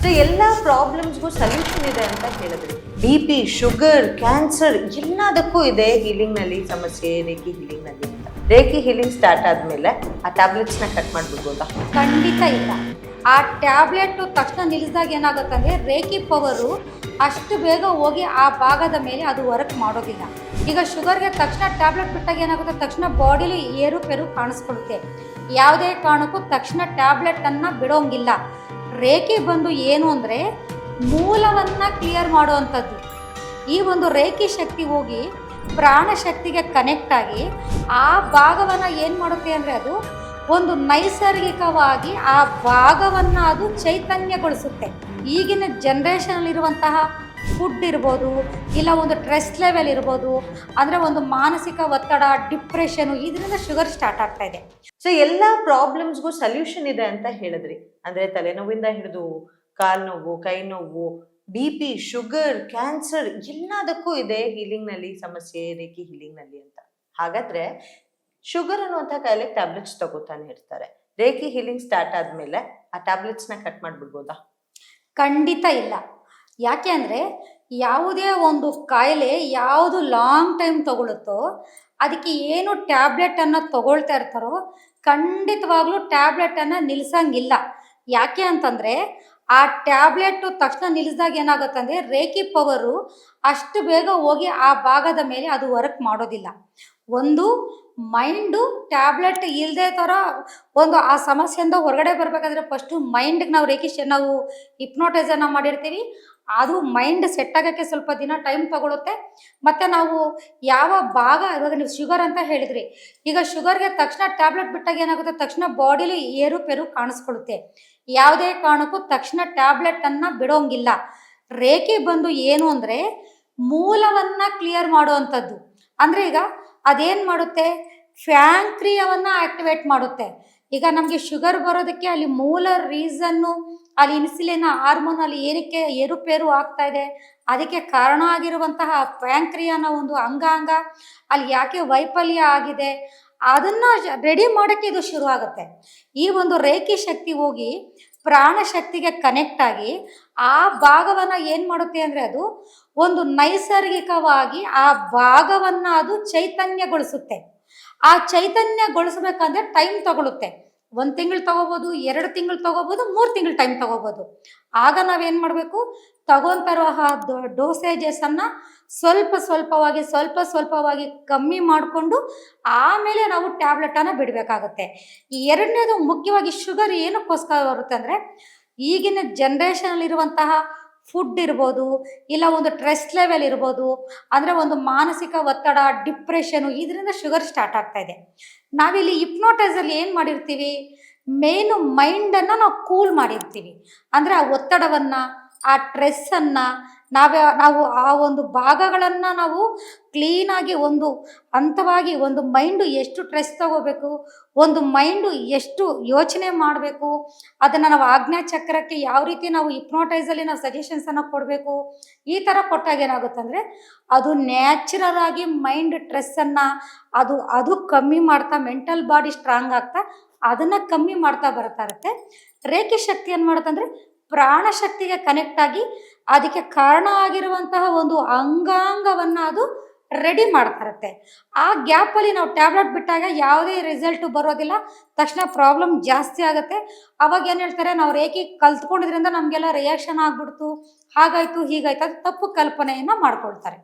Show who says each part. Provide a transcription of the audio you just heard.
Speaker 1: So ಎಲ್ಲ ಪ್ರಾಬ್ಲಮ್ಸ್ಗೂ solution ಇದೆ ಅಂತ ಹೇಳಿದ್ರಿ. BP, ಶುಗರ್, ಕ್ಯಾನ್ಸರ್ ಎಲ್ಲದಕ್ಕೂ ಇದೆ ಹೀಲಿಂಗ್ನಲ್ಲಿ ಸಮಸ್ಯೆ, ರೇಖಿ ಹೀಲಿಂಗ್ನಲ್ಲಿ ಅಂತ. ರೇಖಿ ಹೀಲಿಂಗ್ ಸ್ಟಾರ್ಟ್ ಆದಮೇಲೆ ಆ ಟ್ಯಾಬ್ಲೆಟ್ಸ್ನ ಕಟ್ ಮಾಡಿಬಿಡ್ಬೋದಾ?
Speaker 2: ಖಂಡಿತ ಇಲ್ಲ. ಆ ಟ್ಯಾಬ್ಲೆಟ್ ತಕ್ಷಣ ನಿಲ್ಲಿಸಿದಾಗ ಏನಾಗುತ್ತಂದರೆ ರೇಖಿ ಪವರು ಅಷ್ಟು ಬೇಗ ಹೋಗಿ ಆ ಭಾಗದ ಮೇಲೆ ಅದು ವರ್ಕ್ ಮಾಡೋದಿಲ್ಲ. ಈಗ ಶುಗರ್ಗೆ ತಕ್ಷಣ ಟ್ಯಾಬ್ಲೆಟ್ ಬಿಟ್ಟಾಗ ಏನಾಗುತ್ತೆ, ತಕ್ಷಣ ಬಾಡಿಲಿ ಏರುಪೇರು ಕಾಣಿಸ್ಕೊಳುತ್ತೆ. ಯಾವುದೇ ಕಾರಣಕ್ಕೂ ತಕ್ಷಣ ಟ್ಯಾಬ್ಲೆಟನ್ನು ಬಿಡೋಂಗಿಲ್ಲ. ರೇಖಿ ಬಂದು ಏನು ಅಂದರೆ ಮೂಲವನ್ನು ಕ್ಲಿಯರ್ ಮಾಡುವಂಥದ್ದು. ಈ ಒಂದು ರೇಖಿ ಶಕ್ತಿ ಹೋಗಿ ಪ್ರಾಣ ಶಕ್ತಿಗೆ ಕನೆಕ್ಟ್ ಆಗಿ ಆ ಭಾಗವನ್ನು ಏನು ಮಾಡುತ್ತೆ ಅಂದರೆ ಅದು ಒಂದು ನೈಸರ್ಗಿಕವಾಗಿ ಆ ಭಾಗವನ್ನು ಅದು ಚೈತನ್ಯಗೊಳಿಸುತ್ತೆ. ಈಗಿನ ಜನ್ರೇಷನಲ್ಲಿರುವಂತಹ ಫುಡ್ ಇರ್ಬೋದು, ಇಲ್ಲ ಒಂದು ಸ್ಟ್ರೆಸ್ ಲೆವೆಲ್ ಇರ್ಬೋದು, ಅಂದರೆ ಒಂದು ಮಾನಸಿಕ ಒತ್ತಡ, ಡಿಪ್ರೆಷನು, ಇದರಿಂದ ಶುಗರ್ ಸ್ಟಾರ್ಟ್ ಆಗ್ತಾ ಇದೆ.
Speaker 1: ಸೊ ಎಲ್ಲ ಪ್ರಾಬ್ಲಮ್ಸ್ಗೂ ಸೊಲ್ಯೂಷನ್ ಇದೆ ಅಂತ ಹೇಳಿದ್ರಿ. ಅಂದರೆ ತಲೆನೋವಿಂದ ಹಿಡಿದು ಕಾಲು ನೋವು, ಕೈ ನೋವು, BP, ಶುಗರ್, ಕ್ಯಾನ್ಸರ್ ಎಲ್ಲದಕ್ಕೂ ಇದೆ ಹೀಲಿಂಗ್ನಲ್ಲಿ ಸಮಸ್ಯೆ, ರೇಖಿ ಹೀಲಿಂಗ್ನಲ್ಲಿ ಅಂತ. ಹಾಗಾದ್ರೆ ಶುಗರ್ ಅನ್ನುವಂಥ ಕಾಯಿಲೆಗೆ ಟ್ಯಾಬ್ಲೆಟ್ಸ್ ತಗೋತಾನೆ ಇರ್ತಾರೆ. ರೇಖಿ ಹೀಲಿಂಗ್ ಸ್ಟಾರ್ಟ್ ಆದಮೇಲೆ ಆ ಟ್ಯಾಬ್ಲೆಟ್ಸ್ನ ಕಟ್ ಮಾಡಿಬಿಡ್ಬೋದಾ?
Speaker 2: ಖಂಡಿತ ಇಲ್ಲ. ಯಾಕೆ ಅಂದರೆ ಯಾವುದೇ ಒಂದು ಕಾಯಿಲೆ ಯಾವುದು ಲಾಂಗ್ ಟೈಮ್ ತಗೊಳುತ್ತೋ ಅದಕ್ಕೆ ಏನು ಟ್ಯಾಬ್ಲೆಟನ್ನು ತಗೊಳ್ತಾ ಇರ್ತಾರೋ ಖಂಡಿತವಾಗ್ಲೂ ಟ್ಯಾಬ್ಲೆಟನ್ನು ನಿಲ್ಲಿಸಂಗಿಲ್ಲ. ಯಾಕೆ ಅಂತಂದರೆ ಆ ಟ್ಯಾಬ್ಲೆಟು ತಕ್ಷಣ ನಿಲ್ಲಿಸಿದಾಗ ಏನಾಗುತ್ತೆ ಅಂದರೆ ರೇಖಿ ಪವರು ಅಷ್ಟು ಬೇಗ ಹೋಗಿ ಆ ಭಾಗದ ಮೇಲೆ ಅದು ವರ್ಕ್ ಮಾಡೋದಿಲ್ಲ. ಒಂದು ಮೈಂಡು ಟ್ಯಾಬ್ಲೆಟ್ ಇಲ್ಲದೆ ಥರ ಒಂದು ಆ ಸಮಸ್ಯೆಯಿಂದ ಹೊರಗಡೆ ಬರಬೇಕಾದ್ರೆ ಫಸ್ಟು ಮೈಂಡ್ಗೆ ನಾವು ಹಿಪ್ನೋಟೈಸನ್ನು ಮಾಡಿರ್ತೀವಿ. ಅದು ಮೈಂಡ್ ಸೆಟ್ ಆಗೋಕ್ಕೆ ಸ್ವಲ್ಪ ದಿನ ಟೈಮ್ ತಗೊಳುತ್ತೆ. ಮತ್ತು ನಾವು ಯಾವ ಭಾಗ, ಇವಾಗ ನೀವು ಶುಗರ್ ಅಂತ ಹೇಳಿದ್ರಿ, ಈಗ ಶುಗರ್ಗೆ ತಕ್ಷಣ ಟ್ಯಾಬ್ಲೆಟ್ ಬಿಟ್ಟಾಗ ಏನಾಗುತ್ತೆ, ತಕ್ಷಣ ಬಾಡಿಲಿ ಏರುಪೇರು ಕಾಣಿಸ್ಕೊಳುತ್ತೆ. ಯಾವುದೇ ಕಾರಣಕ್ಕೂ ತಕ್ಷಣ ಟ್ಯಾಬ್ಲೆಟನ್ನು ಬಿಡೋಂಗಿಲ್ಲ. ರೇಖಿ ಬಂದು ಏನು ಅಂದರೆ ಮೂಲವನ್ನು ಕ್ಲಿಯರ್ ಮಾಡುವಂಥದ್ದು. ಅಂದರೆ ಈಗ ಅದೇನು ಮಾಡುತ್ತೆ, ಫ್ಯಾಂಕ್ರಿಯವನ್ನು ಆ್ಯಕ್ಟಿವೇಟ್ ಮಾಡುತ್ತೆ. ಈಗ ನಮಗೆ ಶುಗರ್ ಬರೋದಕ್ಕೆ ಅಲ್ಲಿ ಮೂಲ ರೀಸನ್ನು ಅಲ್ಲಿ ಇನ್ಸುಲಿನ್ ಹಾರ್ಮೋನ್ ಅಲ್ಲಿ ಏನಕ್ಕೆ ಏರುಪೇರು ಆಗ್ತಾ ಇದೆ, ಅದಕ್ಕೆ ಕಾರಣ ಆಗಿರುವಂತಹ ಫ್ಯಾಂಕ್ರಿಯಾನ ಒಂದು ಅಂಗಾಂಗ ಅಲ್ಲಿ ಯಾಕೆ ವೈಫಲ್ಯ ಆಗಿದೆ, ಅದನ್ನು ರೆಡಿ ಮಾಡೋಕ್ಕೆ ಇದು ಶುರು ಆಗುತ್ತೆ. ಈ ಒಂದು ರೇಖಿ ಶಕ್ತಿ ಹೋಗಿ ಪ್ರಾಣ ಶಕ್ತಿಗೆ ಕನೆಕ್ಟ್ ಆಗಿ ಆ ಭಾಗವನ್ನು ಏನು ಮಾಡುತ್ತೆ ಅಂದರೆ ಅದು ಒಂದು ನೈಸರ್ಗಿಕವಾಗಿ ಆ ಭಾಗವನ್ನು ಅದು ಚೈತನ್ಯಗೊಳಿಸುತ್ತೆ. ಆ ಚೈತನ್ಯಗೊಳಿಸ್ಬೇಕಂದ್ರೆ ಟೈಮ್ ತಗೊಳುತ್ತೆ. 1 ತಿಂಗಳು ತಗೋಬೋದು, 2 ತಿಂಗಳು ತಗೋಬೋದು, 3 ತಿಂಗಳು ಟೈಮ್ ತಗೋಬೋದು. ಆಗ ನಾವೇನು ಮಾಡಬೇಕು, ತಗೊತಾರುವ ಡೋಸೇಜಸನ್ನು ಸ್ವಲ್ಪ ಸ್ವಲ್ಪವಾಗಿ ಕಮ್ಮಿ ಮಾಡಿಕೊಂಡು ಆಮೇಲೆ ನಾವು ಟ್ಯಾಬ್ಲೆಟನ್ನು ಬಿಡಬೇಕಾಗುತ್ತೆ. ಎರಡನೇದು ಮುಖ್ಯವಾಗಿ ಶುಗರ್ ಏನಕ್ಕೋಸ್ಕರ ಬರುತ್ತೆ ಅಂದರೆ ಈಗಿನ ಜನ್ರೇಷನಲ್ಲಿರುವಂತಹ ಫುಡ್ ಇರ್ಬೋದು, ಇಲ್ಲ ಒಂದು ಸ್ಟ್ರೆಸ್ ಲೆವೆಲ್ ಇರ್ಬೋದು, ಅಂದರೆ ಒಂದು ಮಾನಸಿಕ ಒತ್ತಡ, ಡಿಪ್ರೆಷನು, ಇದರಿಂದ ಶುಗರ್ ಸ್ಟಾರ್ಟ್ ಆಗ್ತಾ ಇದೆ. ನಾವಿಲ್ಲಿ ಹಿಪ್ನೋಟೈಸಲ್ಲಿ ಏನು ಮಾಡಿರ್ತೀವಿ, ಮೇನು ಮೈಂಡನ್ನು ನಾವು ಕೂಲ್ ಮಾಡಿರ್ತೀವಿ. ಅಂದರೆ ಆ ಒತ್ತಡವನ್ನು, ಆ ಸ್ಟ್ರೆಸ್ಸನ್ನು ನಾವು ಆ ಒಂದು ಭಾಗಗಳನ್ನು ನಾವು ಕ್ಲೀನಾಗಿ ಒಂದು ಹಂತವಾಗಿ ಒಂದು ಮೈಂಡು ಎಷ್ಟು ಸ್ಟ್ರೆಸ್ ತಗೋಬೇಕು, ಒಂದು ಮೈಂಡು ಎಷ್ಟು ಯೋಚನೆ ಮಾಡಬೇಕು, ಅದನ್ನು ನಾವು ಆಜ್ಞಾ ಚಕ್ರಕ್ಕೆ ಯಾವ ರೀತಿ ನಾವು ಹಿಪ್ನೋಟೈಸಲ್ಲಿ ನಾವು ಸಜೆಷನ್ಸನ್ನು ಕೊಡಬೇಕು, ಈ ಥರ ಕೊಟ್ಟಾಗ ಏನಾಗುತ್ತೆ ಅಂದರೆ ಅದು ನ್ಯಾಚುರಲ್ ಆಗಿ ಮೈಂಡ್ ಸ್ಟ್ರೆಸ್ಸನ್ನು ಅದು ಕಮ್ಮಿ ಮಾಡ್ತಾ ಮೆಂಟಲ್ ಬಾಡಿ ಸ್ಟ್ರಾಂಗ್ ಆಗ್ತಾ ಅದನ್ನು ಕಮ್ಮಿ ಮಾಡ್ತಾ ಬರ್ತಾ ಇರುತ್ತೆ. ರೇಖಿ ಶಕ್ತಿ ಏನು ಮಾಡುತ್ತಂದರೆ ಪ್ರಾಣ ಶಕ್ತಿಗೆ ಕನೆಕ್ಟ್ ಆಗಿ ಅದಕ್ಕೆ ಕಾರಣ ಆಗಿರುವಂತಹ ಒಂದು ಅಂಗಾಂಗವನ್ನು ಅದು ರೆಡಿ ಮಾಡ್ತಾ ಇರುತ್ತೆ. ಆ ಗ್ಯಾಪಲ್ಲಿ ನಾವು ಟ್ಯಾಬ್ಲೆಟ್ ಬಿಟ್ಟಾಗ ಯಾವುದೇ ರಿಸಲ್ಟು ಬರೋದಿಲ್ಲ, ತಕ್ಷಣ ಪ್ರಾಬ್ಲಮ್ ಜಾಸ್ತಿ ಆಗುತ್ತೆ. ಅವಾಗ ಏನು ಹೇಳ್ತಾರೆ, ನಾವು ರೇಖಿ ಕಲ್ತ್ಕೊಂಡಿದ್ರಿಂದ ನಮಗೆಲ್ಲ ರಿಯಾಕ್ಷನ್ ಆಗ್ಬಿಡ್ತು, ಹಾಗಾಯಿತು ಹೀಗಾಯ್ತು, ಅದು ತಪ್ಪು ಕಲ್ಪನೆಯನ್ನು ಮಾಡ್ಕೊಳ್ತಾರೆ.